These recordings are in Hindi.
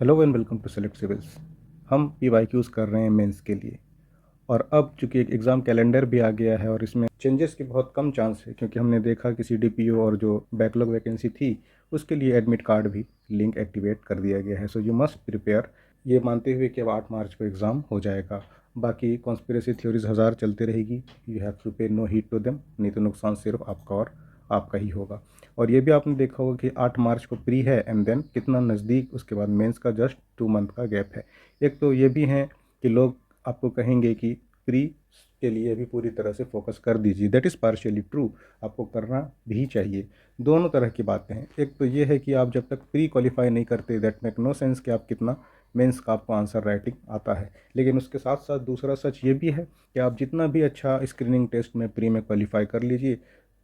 Hello and welcome to Select Civils. हम PYQs कर रहे हैं मेंस के लिए, और अब चूंकि एक एग्ज़ाम कैलेंडर भी आ गया है और इसमें चेंजेस की बहुत कम चांस है, क्योंकि हमने देखा कि CDPO और जो बैकलॉग वैकेंसी थी उसके लिए एडमिट कार्ड भी लिंक एक्टिवेट कर दिया गया है। सो यू मस्ट प्रिपेयर, ये मानते हुए कि अब 8 मार्च को एग्ज़ाम हो जाएगा। बाकी कॉन्स्पिरेसी थ्योरीज हज़ार चलते रहेगी, यू हैव टू पे नो हीड टू देम, नहीं तो नुकसान सिर्फ आपका और आपका ही होगा। और ये भी आपने देखा होगा कि 8 मार्च को प्री है एंड देन कितना नज़दीक उसके बाद मेंस का जस्ट 2 मंथ का गैप है। एक तो ये भी है कि लोग आपको कहेंगे कि प्री के लिए भी पूरी तरह से फोकस कर दीजिए, दैट इज़ पार्शियली ट्रू, आपको करना भी चाहिए। दोनों तरह की बातें हैं। एक तो ये है कि आप जब तक प्री क्वालिफाई नहीं करते, दैट मेक नो सेंस कि आप कितना मेंस का आपको आंसर राइटिंग आता है। लेकिन उसके साथ साथ दूसरा सच ये भी है कि आप जितना भी अच्छा स्क्रीनिंग टेस्ट में प्री में क्वालिफाई कर लीजिए,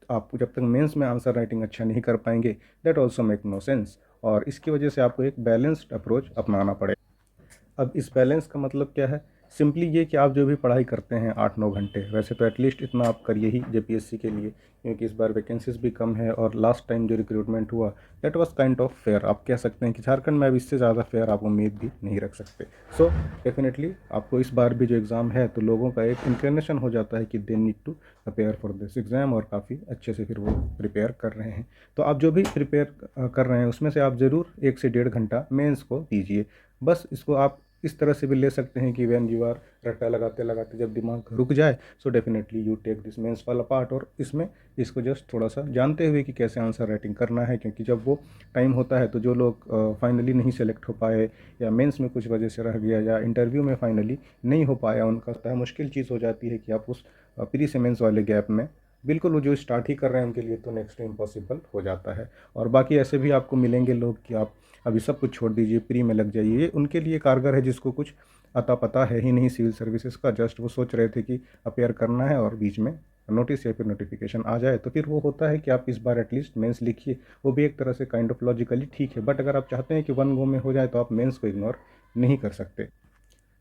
आप जब तक मेंस में आंसर राइटिंग अच्छा नहीं कर पाएंगे, that also make no sense. और इसकी वजह से आपको एक बैलेंस्ड अप्रोच अपनाना पड़ेगा। अब इस बैलेंस का मतलब क्या है? सिंपली ये कि आप जो भी पढ़ाई करते हैं 8-9 घंटे, वैसे तो एटलीस्ट इतना आप करिए ही JPSC के लिए, क्योंकि इस बार वैकेंसीज भी कम है और लास्ट टाइम जो रिक्रूटमेंट हुआ that was kind of fair. आप कह सकते हैं कि झारखंड में अब इससे ज़्यादा फेयर आप उम्मीद भी नहीं रख सकते। सो डेफिनेटली आपको इस बार भी जो एग्ज़ाम है तो लोगों का एक इंक्लिनेशन हो जाता है कि they need to prepare for this exam, और काफ़ी अच्छे से फिर वो प्रिपेयर कर रहे हैं। तो आप जो भी प्रिपेयर कर रहे हैं उसमें से आप ज़रूर 1 से 1.5 घंटा मेंस को दीजिए। बस इसको आप इस तरह से भी ले सकते हैं कि व्हेन यू आर रट्टा लगाते लगाते जब दिमाग रुक जाए, so definitely you take this mains वाला पार्ट, और इसमें इसको जस्ट थोड़ा सा जानते हुए कि कैसे आंसर राइटिंग करना है। क्योंकि जब वो टाइम होता है तो जो लोग फाइनली नहीं सेलेक्ट हो पाए, या मेंस में कुछ वजह से रह गया, या इंटरव्यू में फाइनली नहीं हो पाया उनका, मुश्किल चीज़ हो जाती है कि आप उस प्री से मेंस वाले गैप में बिल्कुल, वो जो स्टार्ट ही कर रहे हैं उनके लिए तो नेक्स्ट इम्पॉसिबल हो जाता है। और बाकी ऐसे भी आपको मिलेंगे लोग कि आप अभी सब कुछ छोड़ दीजिए, प्री में लग जाइए। ये उनके लिए कारगर है जिसको कुछ अता पता है ही नहीं सिविल सर्विसेज का, जस्ट वो सोच रहे थे कि अपेयर करना है और बीच में नोटिस या फिर नोटिफिकेशन आ जाए तो फिर वो होता है कि आप इस बार एटलीस्ट मेंस लिखिए। वो भी एक तरह से काइंड ऑफ लॉजिकली ठीक है, बट अगर आप चाहते हैं कि वन गो में हो जाए तो आप मेंस को इग्नोर नहीं कर सकते।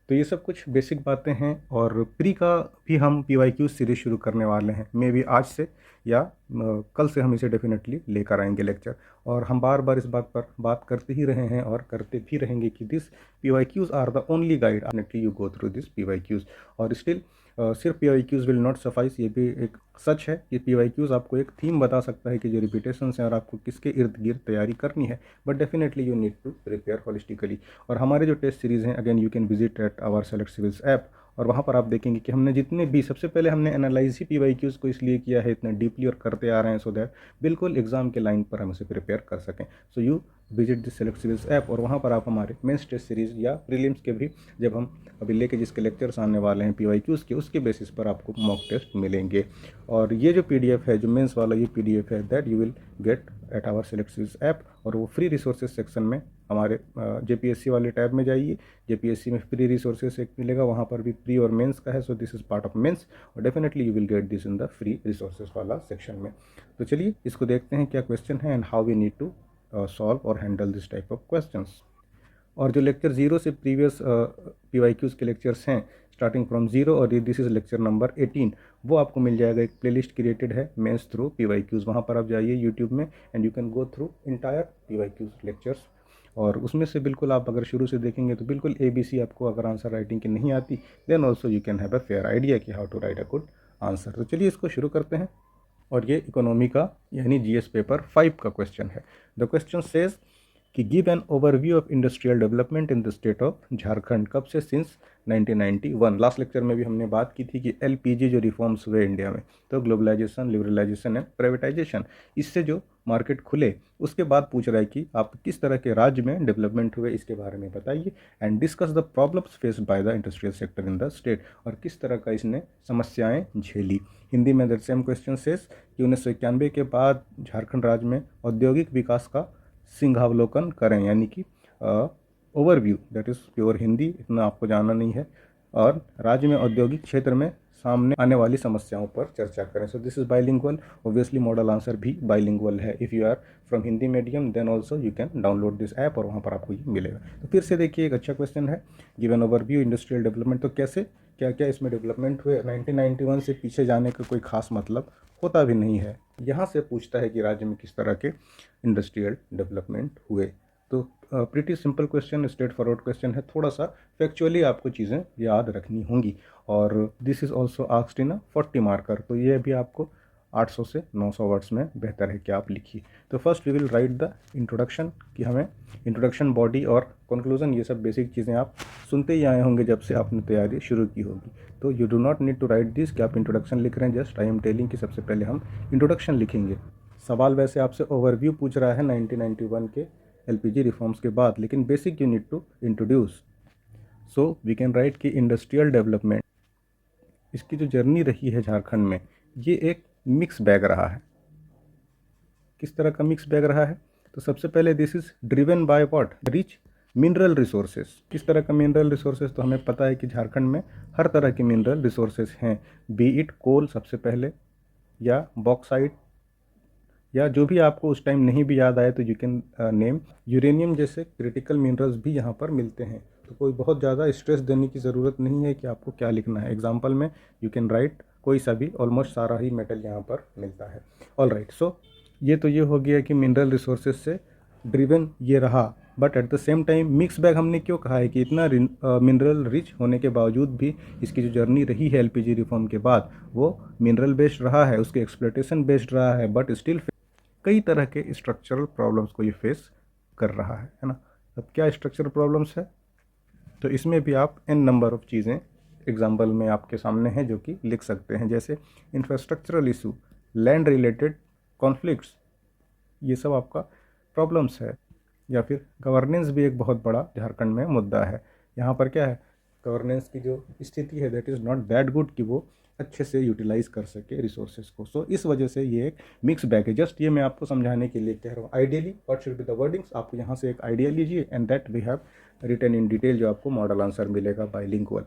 तो ये सब कुछ बेसिक बातें हैं, और प्री का भी हम PYQ सीरीज शुरू करने वाले हैं, मे बी आज से या कल से हम इसे डेफिनेटली लेकर आएंगे लेक्चर। और हम बार बार इस बात पर बात करते ही रहे हैं और करते भी रहेंगे कि this PYQs are the only guide definitely you go through this PYQs। और स्टिल सिर्फ PYQs विल नॉट सफाइस, ये भी एक सच है कि PYQs आपको एक थीम बता सकता है कि जो रिपीटेशन है और आपको किसके इर्द गिर्द तैयारी करनी है, but definitely you need to prepare holistically. और हमारे जो टेस्ट सीरीज़ हैं, again you can visit at our select civils app, और वहाँ पर आप देखेंगे कि हमने जितने भी, सबसे पहले हमने एनालाइज ही PYQs को इसलिए किया है इतने डीपली और करते आ रहे हैं, सो दैट बिल्कुल एग्जाम के लाइन पर हम इसे प्रिपेयर कर सकें। So you visit this select civils app, और वहाँ पर आप हमारे मेंस टेस्ट सीरीज़ या प्रीलिम्स के भी, जब हम अभी लेके जिसके लेक्चर्स आने वाले हैं PYQs के, उसके बेसिस पर आपको मॉक टेस्ट मिलेंगे। और ये जो PDF है, जो मेंस वाला ये PDF है, that you will get at our select civils app, और वो फ्री रिसोर्सेज सेक्शन में हमारे JPSC वाले टैब में जाइए। JPSC में फ्री रिसोर्सेज एक मिलेगा, वहाँ पर भी प्री और मेंस का है, so this is part of mains, और definitely you will get this in the free resources वाला सेक्शन में। तो चलिए इसको देखते हैं क्या क्वेश्चन है and how we need to solve और handle this type of questions. और जो लेक्चर 0 से प्रीवियस PYQs के लेक्चर्स हैं, स्टार्टिंग फ्रॉम 0, और दिस इज़ लेक्चर नंबर 18, वो आपको मिल जाएगा। एक प्लेलिस्ट क्रिएटेड है मेंस थ्रू PYQs, वहाँ पर आप जाइए यूट्यूब में and you can go through entire PYQs lectures. और उसमें से बिल्कुल आप अगर शुरू से देखेंगे तो बिल्कुल ABC आपको अगर आंसर राइटिंग की नहीं आती, then also you can have a fair idea कि how to write a good answer. तो चलिए इसको शुरू करते हैं। और ये इकोनॉमी का यानी GS पेपर 5 का क्वेश्चन है। द क्वेश्चन सेज कि give an overview of industrial development in the state of Jharkhand, कब से, सिंस 1991। लास्ट लेक्चर में भी हमने बात की थी कि LPG जो रिफॉर्म्स हुए इंडिया में, तो ग्लोबलाइजेशन, लिबरलाइजेशन एंड प्राइवेटाइजेशन, इससे जो मार्केट खुले उसके बाद पूछ रहा है कि आप किस तरह के राज्य में डेवलपमेंट हुए, इसके बारे में बताइए। And discuss the problems faced by the industrial sector in the state, और किस तरह का इसने समस्याएं झेली। हिंदी में द सेम क्वेश्चन सेस कि 1991 के बाद झारखंड राज्य में औद्योगिक विकास का सिंहावलोकन करें, यानी कि overview, that is pure Hindi, इतना आपको जानना नहीं है। और राज्य में औद्योगिक क्षेत्र में सामने आने वाली समस्याओं पर चर्चा करें। So this is bilingual, obviously model answer भी बाइलिंगुअल है। If you are from Hindi medium then also you can download this app, और वहाँ पर आपको ये मिलेगा। तो फिर से देखिए, एक अच्छा क्वेश्चन है, गिवन ओवरव्यू इंडस्ट्रियल डेवलपमेंट, तो कैसे क्या क्या इसमें डेवलपमेंट हुए। 1991 से पीछे जाने का कोई खास मतलब होता भी नहीं है। यहाँ से पूछता है कि राज्य में किस तरह के इंडस्ट्रियल डेवलपमेंट हुए। तो pretty simple question, straight forward question है, थोड़ा सा फैक्चुअली आपको चीज़ें याद रखनी होंगी। और this is also asked in 40 marker, तो ये भी आपको 800 से 900 वर्ड्स में बेहतर है कि आप लिखिए। तो first we will write the introduction, कि हमें इंट्रोडक्शन, बॉडी और कंक्लूजन, ये सब बेसिक चीज़ें आप सुनते ही आए होंगे जब से आपने तैयारी शुरू की होगी। तो you do not need to write this कि आप इंट्रोडक्शन लिख रहे हैं, जस्ट आई एम टेलिंग कि सबसे पहले हम इंट्रोडक्शन लिखेंगे। सवाल वैसे आपसे ओवरव्यू पूछ रहा है 1991 के एलपीजी रिफॉर्म्स के बाद, लेकिन basic you need to introduce. So we can write कि इंडस्ट्रियल डेवलपमेंट, इसकी जो जर्नी रही है झारखंड में, ये एक मिक्स बैग रहा है। किस तरह का मिक्स बैग रहा है? तो सबसे पहले this is driven by what? Rich mineral resources. किस तरह का मिनरल रिसोर्सेज? तो हमें पता है कि झारखंड में हर तरह के मिनरल रिसोर्सेज हैं, बी इट कोल सबसे पहले, या बॉक्साइट, या जो भी आपको उस टाइम नहीं भी याद आए तो यू कैन नेम यूरेनियम जैसे क्रिटिकल मिनरल्स भी यहाँ पर मिलते हैं। तो कोई बहुत ज़्यादा स्ट्रेस देने की ज़रूरत नहीं है कि आपको क्या लिखना है। एग्जाम्पल में यू कैन राइट कोई सा भी, ऑलमोस्ट सारा ही मेटल यहाँ पर मिलता है। ऑल राइट, सो ये तो ये हो गया कि मिनरल रिसोर्सेज से ड्रिवन ये रहा, but at the same time mix bag हमने क्यों कहा है कि इतना मिनरल रिच होने के बावजूद भी इसकी जो जर्नी रही है एलपीजी रिफॉर्म के बाद, वो मिनरल बेस्ड रहा है, उसके एक्सप्लोटेशन बेस्ड रहा है, बट स्टिल कई तरह के स्ट्रक्चरल प्रॉब्लम्स को ये फेस कर रहा है ना। अब क्या स्ट्रक्चरल प्रॉब्लम्स है? तो इसमें भी आप एन नंबर ऑफ चीज़ें एग्जाम्पल में आपके सामने हैं जो कि लिख सकते हैं, जैसे infrastructural issue, land related conflicts, ये सब आपका प्रॉब्लम्स है। या फिर गवर्नेंस भी एक बहुत बड़ा झारखंड में मुद्दा है। यहाँ पर क्या है, गवर्नेंस की जो स्थिति है that is not that good कि वो अच्छे से यूटिलाइज कर सके रिसोर्सेज को। सो इस वजह से ये एक मिक्स बैग है। जस्ट ये मैं आपको समझाने के लिए कह रहा हूँ। Ideally what should be the wordings, आप यहाँ से एक आइडिया लीजिए and that we have written in detail, जो आपको मॉडल आंसर मिलेगा बाइलिंगुअल।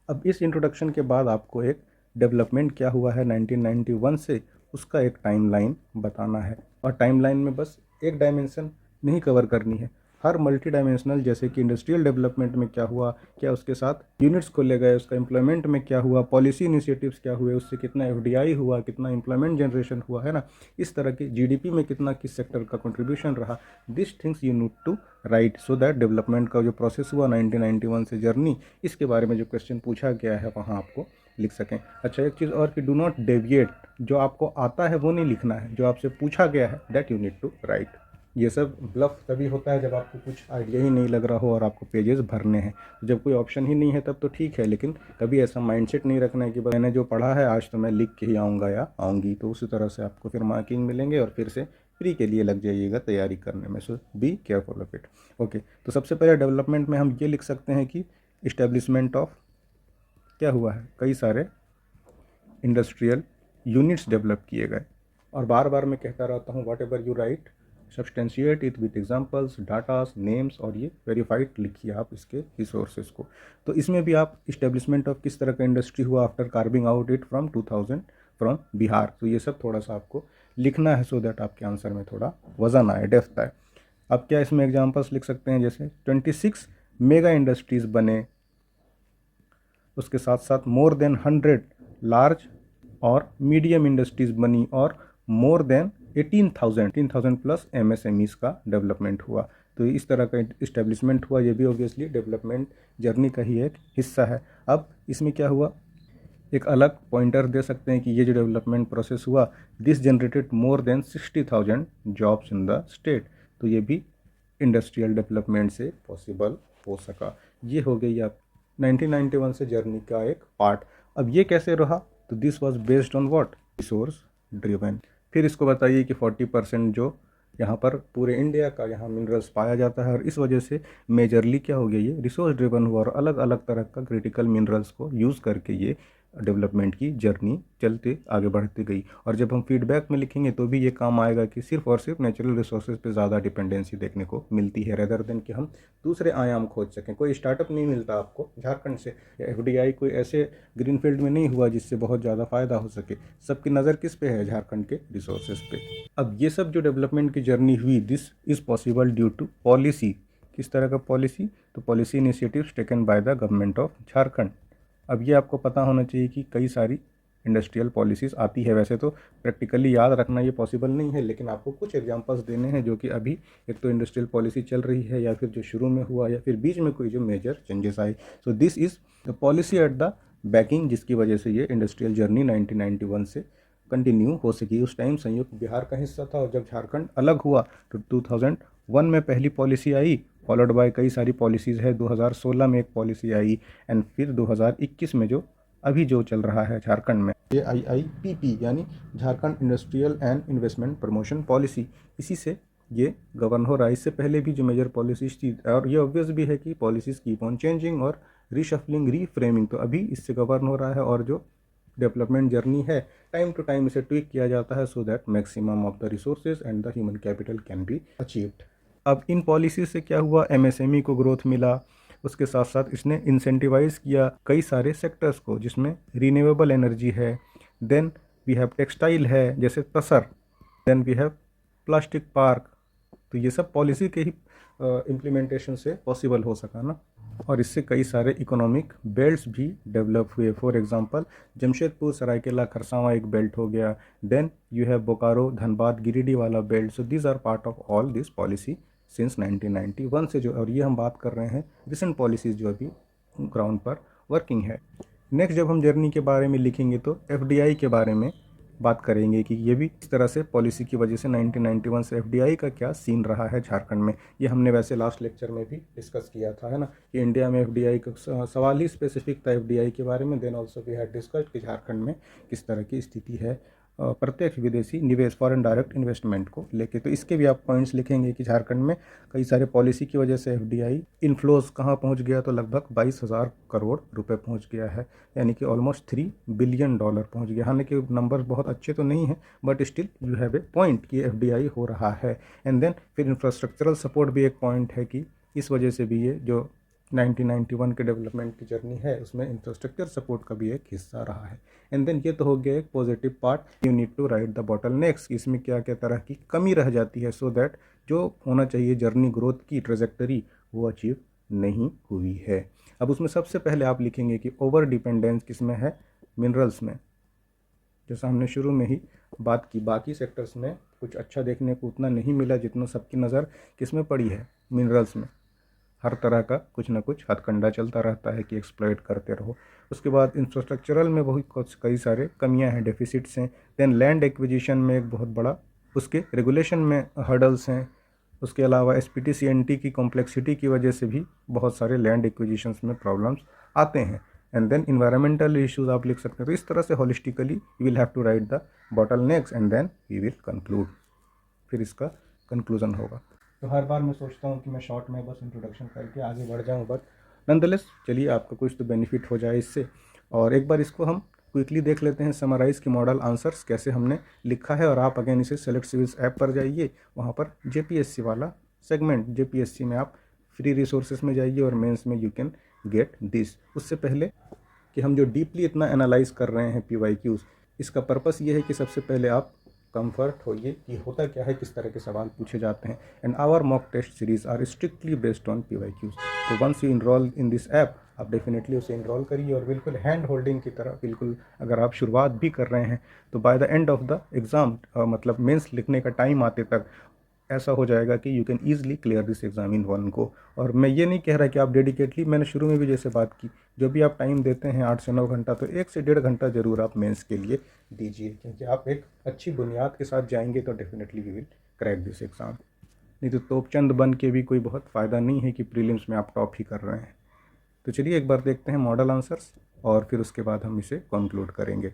अब इस इंट्रोडक्शन के बाद आपको एक डेवलपमेंट क्या हुआ है 1991 से, उसका एक टाइमलाइन बताना है। और टाइमलाइन में बस एक डायमेंशन नहीं कवर करनी है, हर मल्टी डायमेंशनल, जैसे कि इंडस्ट्रियल डेवलपमेंट में क्या हुआ, क्या उसके साथ यूनिट्स खोले गए, उसका एम्प्लॉयमेंट में क्या हुआ, पॉलिसी इनिशिएटिव्स क्या हुए, उससे कितना एफडीआई हुआ, कितना एम्प्लॉयमेंट जनरेशन हुआ है ना, इस तरह की जीडीपी में कितना किस सेक्टर का कंट्रीब्यूशन रहा, this things you need to write, so that development का जो प्रोसेस हुआ 1991 से जर्नी, इसके बारे में जो क्वेश्चन पूछा गया है वहाँ आपको लिख सकें। अच्छा, एक चीज़ और कि डू नॉट डेविएट, जो आपको आता है वो नहीं लिखना है, जो आपसे पूछा गया है that you need to write. ये सब ब्लफ तभी होता है जब आपको कुछ आइडिया ही नहीं लग रहा हो और आपको पेजेस भरने हैं। तो जब कोई ऑप्शन ही नहीं है तब तो ठीक है, लेकिन कभी ऐसा माइंडसेट नहीं रखना है कि बस मैंने जो पढ़ा है आज तो मैं लिख के ही आऊँगा या आऊँगी। तो उसी तरह से आपको फिर मार्किंग मिलेंगे और फिर से फ्री के लिए लग जाइएगा तैयारी करने में। So be careful of it. Okay, तो सबसे पहले डेवलपमेंट में हम ये लिख सकते हैं कि इस्टेब्लिशमेंट ऑफ क्या हुआ है, कई सारे इंडस्ट्रियल यूनिट्स डेवलप किए गए। और बार बार मैं कहता रहता हूँ, what ever you right substantiate it with examples, datas, names, और ये वेरीफाइड लिखिए आप इसके रिसोर्सेज को। तो इसमें भी आप इस्टेब्लिशमेंट ऑफ किस तरह का इंडस्ट्री हुआ after carving out it from 2000 from Bihar, तो ये सब थोड़ा सा आपको लिखना है सो दैट आपके आंसर में थोड़ा वजन आए, डेप्थ आए। अब क्या इसमें एग्जांपल्स लिख सकते हैं, जैसे 26 मेगा इंडस्ट्रीज़ बने, उसके साथ साथ मोर देन 100 लार्ज और मीडियम इंडस्ट्रीज़ बनी, और मोर देन 18,000 प्लस एमएसएमईज़ का डेवलपमेंट हुआ। तो इस तरह का इस्टेब्लिशमेंट हुआ, ये भी ऑब्वियसली डेवलपमेंट जर्नी का ही एक हिस्सा है। अब इसमें क्या हुआ, एक अलग पॉइंटर दे सकते हैं कि ये जो डेवलपमेंट प्रोसेस हुआ, this generated more than 60,000 jobs in the state. तो ये भी इंडस्ट्रियल डेवलपमेंट से पॉसिबल हो सका। ये हो गई आप 1991 से जर्नी का एक पार्ट। अब ये कैसे रहा, तो this was based on what, resource driven. फिर इसको बताइए कि 40% जो यहाँ पर पूरे इंडिया का यहाँ मिनरल्स पाया जाता है, और इस वजह से मेजरली क्या हो गया, ये रिसोर्स ड्रिवन हुआ, और अलग अलग तरह का क्रिटिकल मिनरल्स को यूज़ करके ये डेवलपमेंट की जर्नी चलते आगे बढ़ती गई। और जब हम फीडबैक में लिखेंगे तो भी ये काम आएगा कि सिर्फ और सिर्फ नेचुरल रिसोर्सेज पे ज़्यादा डिपेंडेंसी देखने को मिलती है, रेदर देन कि हम दूसरे आयाम खोज सकें। कोई स्टार्टअप नहीं मिलता आपको झारखंड से, या एफडीआई कोई ऐसे ग्रीन फील्ड में नहीं हुआ जिससे बहुत ज़्यादा फ़ायदा हो सके। सबकी नज़र किस पे है, झारखंड के रिसोर्सेज पे। अब ये सब जो डेवलपमेंट की जर्नी हुई, this is possible due to policy. किस तरह का पॉलिसी, तो policy initiatives taken by the government of Jharkhand. अब ये आपको पता होना चाहिए कि कई सारी इंडस्ट्रियल पॉलिसीज़ आती है। वैसे तो प्रैक्टिकली याद रखना ये पॉसिबल नहीं है, लेकिन आपको कुछ एग्जांपल्स देने हैं जो कि अभी एक तो इंडस्ट्रियल पॉलिसी चल रही है या फिर जो शुरू में हुआ या फिर बीच में कोई जो मेजर चेंजेस आए। सो this is the policy at the banking, जिसकी वजह से ये इंडस्ट्रियल जर्नी 1991 से कंटिन्यू हो सकी। उस टाइम संयुक्त बिहार का हिस्सा था और जब झारखंड अलग हुआ तो 2001 में पहली पॉलिसी आई, फॉलोड बाय कई सारी पॉलिसीज़ है। 2016 में एक पॉलिसी आई एंड फिर 2021 में जो अभी जो चल रहा है झारखंड में AIIPP यानी Jharkhand industrial and investment promotion policy, इसी से ये गवर्न हो रहा है। इससे पहले भी जो मेजर पॉलिसीज थी, और ये ऑब्वियस भी है कि पॉलिसीज़ कीप ऑन चेंजिंग और रीशफलिंग, रीफ्रेमिंग, तो अभी इससे गवर्न हो रहा है और जो डेवलपमेंट जर्नी है टाइम टू टाइम इसे ट्विक किया जाता है so that maximum of the resources and the human capital can be achieved. अब इन पॉलिसी से क्या हुआ, MSME को ग्रोथ मिला, उसके साथ साथ इसने इंसेंटिवाइज किया कई सारे सेक्टर्स को, जिसमें रिन्यूएबल एनर्जी है, देन वी हैव टेक्सटाइल है जैसे tussar, then we have plastic park. तो ये सब पॉलिसी के ही इम्प्लीमेंटेशन से पॉसिबल हो सका ना, और इससे कई सारे इकोनॉमिक बेल्ट्स भी डेवलप हुए। फॉर एग्जांपल जमशेदपुर सरायकेला खरसावां एक बेल्ट हो गया, then you have Bokaro Dhanbad Giridih वाला belt. So these are part of all this policy since 1991 से जो, और ये हम बात कर रहे हैं रिसेंट पॉलिसीज़ जो अभी ग्राउंड पर वर्किंग है। नेक्स्ट जब हम जर्नी के बारे में लिखेंगे तो FDI के बारे में बात करेंगे कि ये भी इस तरह से पॉलिसी की वजह से 1991 से FDI का क्या सीन रहा है झारखंड में। ये हमने वैसे लास्ट लेक्चर में भी डिस्कस किया था, है ना, कि इंडिया में FDI का सवाल ही स्पेसिफिक था FDI के बारे में। Then also we had discussed कि झारखंड में किस तरह की स्थिति है प्रत्यक्ष विदेशी निवेश, फॉरेन डायरेक्ट इन्वेस्टमेंट को लेके। तो इसके भी आप पॉइंट्स लिखेंगे कि झारखंड में कई सारे पॉलिसी की वजह से FDI इनफ्लोज कहाँ पहुँच गया, तो लगभग 22,000 करोड़ रुपए पहुँच गया है, यानी कि ऑलमोस्ट $3 बिलियन पहुँच गया। हालांकि नंबर बहुत अच्छे तो नहीं है, but still you have a point कि FDI हो रहा है। एंड देन फिर इंफ्रास्ट्रक्चरल सपोर्ट भी एक पॉइंट है कि इस वजह से भी ये जो 1991 के डेवलपमेंट की जर्नी है उसमें इंफ्रास्ट्रक्चर सपोर्ट का भी एक हिस्सा रहा है। एंड देन ये तो हो गया एक positive part. You need to write the bottlenecks, इसमें क्या क्या तरह की कमी रह जाती है सो दैट जो होना चाहिए जर्नी ग्रोथ की ट्रेजेक्टरी वो अचीव नहीं हुई है। अब उसमें सबसे पहले आप लिखेंगे कि ओवर डिपेंडेंस किसमें है, मिनरल्स में। जैसा हमने शुरू में ही बात की, बाकी सेक्टर्स में कुछ अच्छा देखने को उतना नहीं मिला जितना सबकी नज़र किसमें पड़ी है, मिनरल्स में। हर तरह का कुछ ना कुछ हथकंडा चलता रहता है कि एक्सप्लॉइट करते रहो। उसके बाद इंफ्रास्ट्रक्चरल में बहुत कुछ कई सारे कमियां हैं, डेफिसिट्स हैं। देन लैंड एक्विजिशन में एक बहुत बड़ा, उसके रेगुलेशन में हर्डल्स हैं। उसके अलावा SPT-CNT की कॉम्प्लेक्सिटी की वजह से भी बहुत सारे लैंड एक्विजिशंस में प्रॉब्लम्स आते हैं। एंड देन इन्वायरमेंटल इश्यूज आप लिख सकते हैं। तो इस तरह से holistically you will have to write the bottlenecks and then we will conclude, फिर इसका कंक्लूजन होगा। तो हर बार मैं सोचता हूँ कि मैं शॉर्ट में बस इंट्रोडक्शन करके आगे बढ़ जाऊँ, बट नॉनदलेस चलिए आपको कुछ तो बेनिफिट हो जाए इससे। और एक बार इसको हम क्विकली देख लेते हैं, समराइज़ की मॉडल आंसर्स कैसे हमने लिखा है। और आप अगेन इसे सेलेक्ट सिविल्स ऐप पर जाइए, वहाँ पर JPSC वाला सेगमेंट, JPSC में आप फ्री रिसोर्सेज में जाइए और मेंस में यू कैन गेट दिस। उससे पहले कि हम जो डीपली इतना एनालाइज कर रहे हैं PYQs, इसका पर्पस ये है कि सबसे पहले आप कंफर्ट होइए कि होता क्या है, किस तरह के सवाल पूछे जाते हैं। And our mock test series are strictly based on PYQs। तो once you enroll in this app, आप डेफिनेटली उसे इनरोल करिए और बिल्कुल हैंड होल्डिंग की तरह, बिल्कुल अगर आप शुरुआत भी कर रहे हैं तो by the end of the exam, मतलब मेंस लिखने का टाइम आते तक ऐसा हो जाएगा कि you can easily clear this exam in one go. और मैं ये नहीं कह रहा कि आप डेडिकेटली, मैंने शुरू में भी जैसे बात की, जो भी आप टाइम देते हैं 8 से 9 घंटा, तो 1 से 1.5 घंटा ज़रूर आप मेंस के लिए दीजिए, क्योंकि आप एक अच्छी बुनियाद के साथ जाएंगे तो definitely you will crack this exam. नहीं तो तोपचंद बन के भी कोई बहुत फ़ायदा नहीं है कि प्रीलिम्स में आप टॉप ही कर रहे हैं। तो चलिए एक बार देखते हैं मॉडल आंसर्स और फिर उसके बाद हम इसे कंक्लूड करेंगे।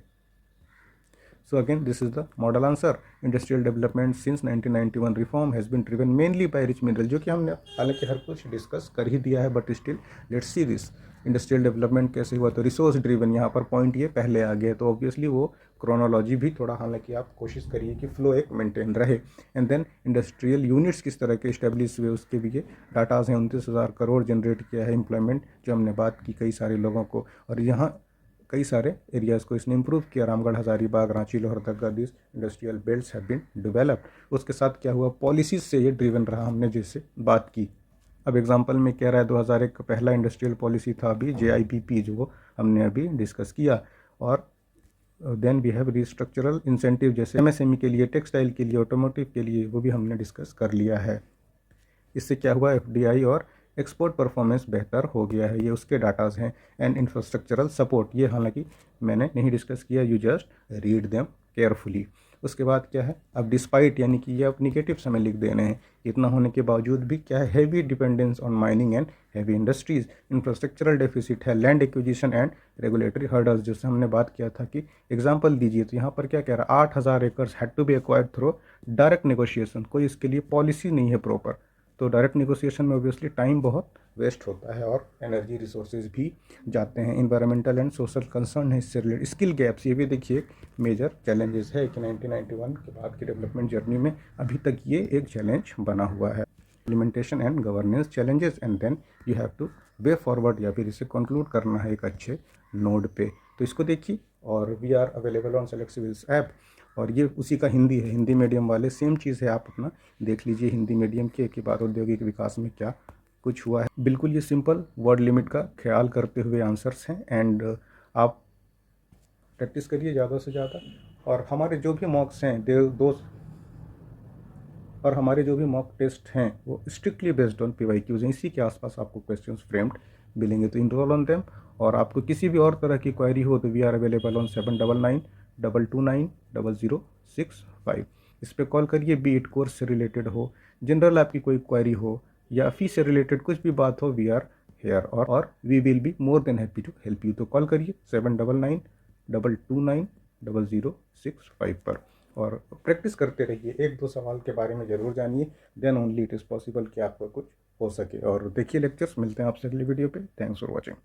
So again, this is the model answer. Industrial development since 1991 reform has been driven mainly by rich mineral, जो कि हमने हालांकि हर कुछ डिस्कस कर ही दिया है, but still let's see this. Industrial development कैसे हुआ, तो रिसोर्स ड्रिवन, यहाँ पर पॉइंट ये पहले आ गया, तो ऑब्वियसली वो क्रोनोलॉजी भी थोड़ा, हालांकि आप कोशिश करिए कि फ्लो एक मेंटेन रहे। एंड देन इंडस्ट्रियल यूनिट्स किस तरह के इस्टेब्लिश हुए, उसके भी ये डाटाज हैं। 29,000 करोड़ जनरेट किया है एम्प्लॉयमेंट, जो हमने बात की, कई सारे लोगों को, और यहाँ कई सारे एरियाज़ को इसने इम्प्रूव किया। Ramgarh, Hazaribagh, Ranchi, Lohardaga, this industrial belts have been developed. उसके साथ क्या हुआ, पॉलिसीज से ये ड्रिवन रहा, हमने जैसे बात की। अब एग्जांपल में कह रहा है 2001 का पहला इंडस्ट्रियल पॉलिसी था अभी JIPP, जो हमने अभी डिस्कस किया। और देन वी हैव रिस्ट्रक्चरल इंसेंटिव, जैसे एमएसएमई के लिए, टेक्सटाइल के लिए, ऑटोमोटिव के लिए, वो भी हमने डिस्कस कर लिया है। इससे क्या हुआ, एफडीआई और एक्सपोर्ट परफॉर्मेंस बेहतर हो गया है, ये उसके डाटाज हैं। एंड इंफ्रास्ट्रक्चरल सपोर्ट, ये हालांकि मैंने नहीं डिस्कस किया, you just read them carefully. उसके बाद क्या है, अब डिस्पाइट यानी कि ये आप निगेटिव समय लिख देने हैं, इतना होने के बावजूद भी क्या है, heavy dependence on mining and heavy industries, infrastructural deficit है, land acquisition and regulatory hurdles, जैसे हमने बात किया था कि एग्जाम्पल दीजिए, तो यहाँ पर क्या कह रहा है, 8,000 acres had to be acquired through direct negotiation, कोई इसके लिए पॉलिसी नहीं है प्रॉपर। तो डायरेक्ट नेगोशिएशन में ऑब्वियसली टाइम बहुत वेस्ट होता है और एनर्जी रिसोर्सेज भी जाते हैं। इन्वायरमेंटल एंड सोशल कंसर्न है इससे रिलेटेड। स्किल गैप्स, ये भी देखिए मेजर चैलेंजेस है कि 1991 के बाद की डेवलपमेंट जर्नी में अभी तक ये एक चैलेंज बना हुआ है। Implementation and governance challenges, and then you have to way forward, या फिर इसे कंक्लूड करना है एक अच्छे नोड पे। तो इसको देखिए, और we are available on select civils app, और ये उसी का हिंदी है, हिंदी मीडियम वाले सेम चीज़ है, आप अपना देख लीजिए हिंदी मीडियम के बाद औद्योगिक विकास में क्या कुछ हुआ है। बिल्कुल ये सिंपल वर्ड लिमिट का ख्याल करते हुए आंसर्स हैं, एंड आप प्रैक्टिस करिए ज़्यादा से ज़्यादा। और हमारे जो भी मॉक्स हैं और हमारे जो भी मॉक टेस्ट हैं वो स्ट्रिक्टली बेस्ड ऑन PYQs हैं, इसी के आसपास आपको क्वेश्चंस फ्रेम्ड मिलेंगे, तो इनरोल ऑन देम। और आपको किसी भी और तरह की क्वेरी हो तो वी आर अवेलेबल ऑन 7992290065। इस पर कॉल करिए, बी इट कोर्स से रिलेटेड हो, जनरल आपकी कोई क्वेरी हो, या फीस से रिलेटेड कुछ भी बात हो, वी आर हेयर, और we will be more than happy to help you. तो कॉल करिए 7992290065 पर, और प्रैक्टिस करते रहिए, एक दो सवाल के बारे में ज़रूर जानिए, then only it is possible कि आपको कुछ हो सके। और देखिए लेक्चर्स, मिलते हैं आपसे अगली वीडियो पे। Thanks for watching.